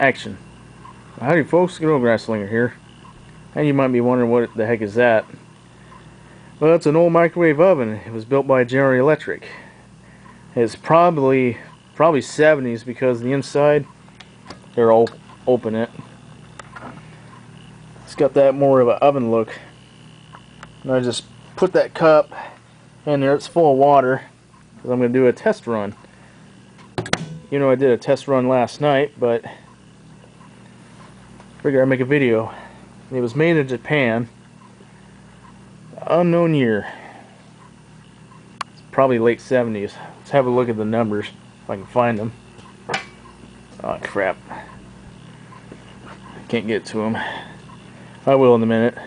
Action. Howdy folks, good old Grasslinger here. And you might be wondering what the heck is that. Well, it's an old microwave oven. It was built by General Electric. It's probably 70s because the inside, here, I'll open it. It's got that more of an oven look. And I just put that cup in there. It's full of water because I'm going to do a test run. You know, I did a test run last night, but figured I'd make a video. It was made in Japan. Unknown year. It's probably late 70s. Let's have a look at the numbers if I can find them. Oh crap. I can't get to them. I will in a minute.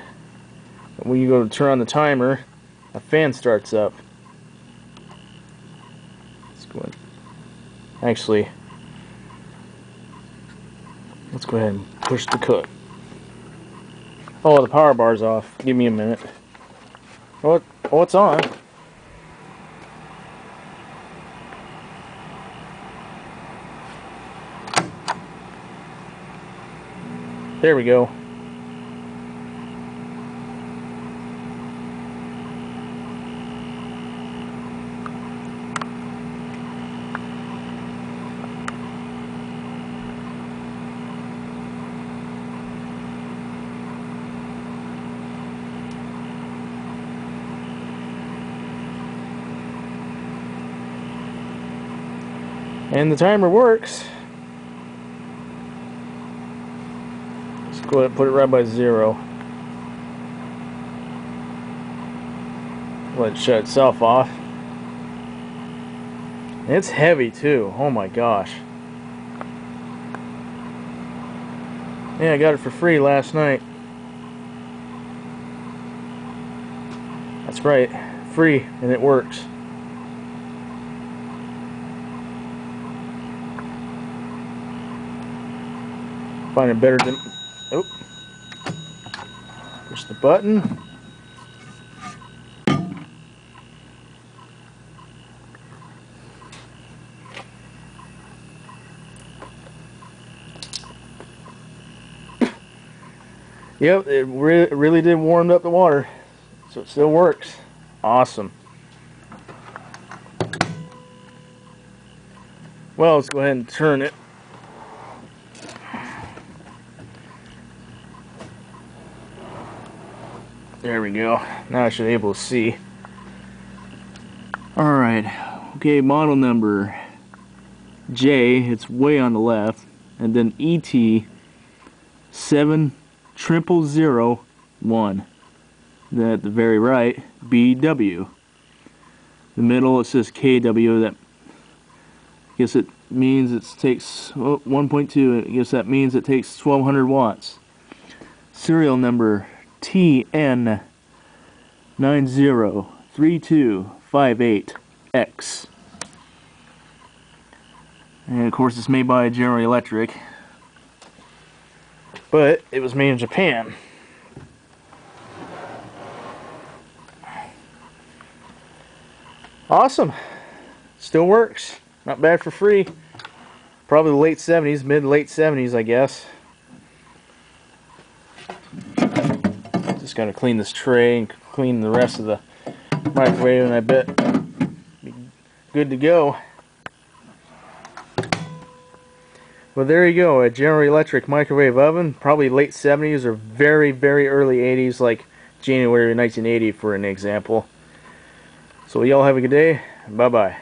When you go to turn on the timer, a fan starts up. Let's go ahead. Actually, let's go ahead and push the cook. Oh, the power bar's off. Give me a minute. Oh, it's on. There we go. And the timer works. Let's go ahead and put it right by 0. Let it shut itself off. And it's heavy too. Oh my gosh. Yeah, I got it for free last night. That's right, free, and it works. Find it better than... Oh. Push the button. Yep, it really did warm up the water. So it still works. Awesome. Well, let's go ahead and turn it. There we go. Now I should be able to see. Alright. Okay, model number J, it's way on the left. And then ET 70001. Then at the very right, BW. The middle it says KW. That, I guess it means it takes 1.2. I guess that means it takes 1200 watts. Serial number TN903258X. And of course it's made by General Electric. But it was made in Japan. Awesome. Still works. Not bad for free. Probably the late 70s, mid-late 70s, I guess. Just gotta clean this tray and clean the rest of the microwave, and I bet be good to go. Well, there you go, a General Electric microwave oven, probably late 70s or very, very early 80s, like January 1980 for an example. So y'all have a good day. Bye-bye.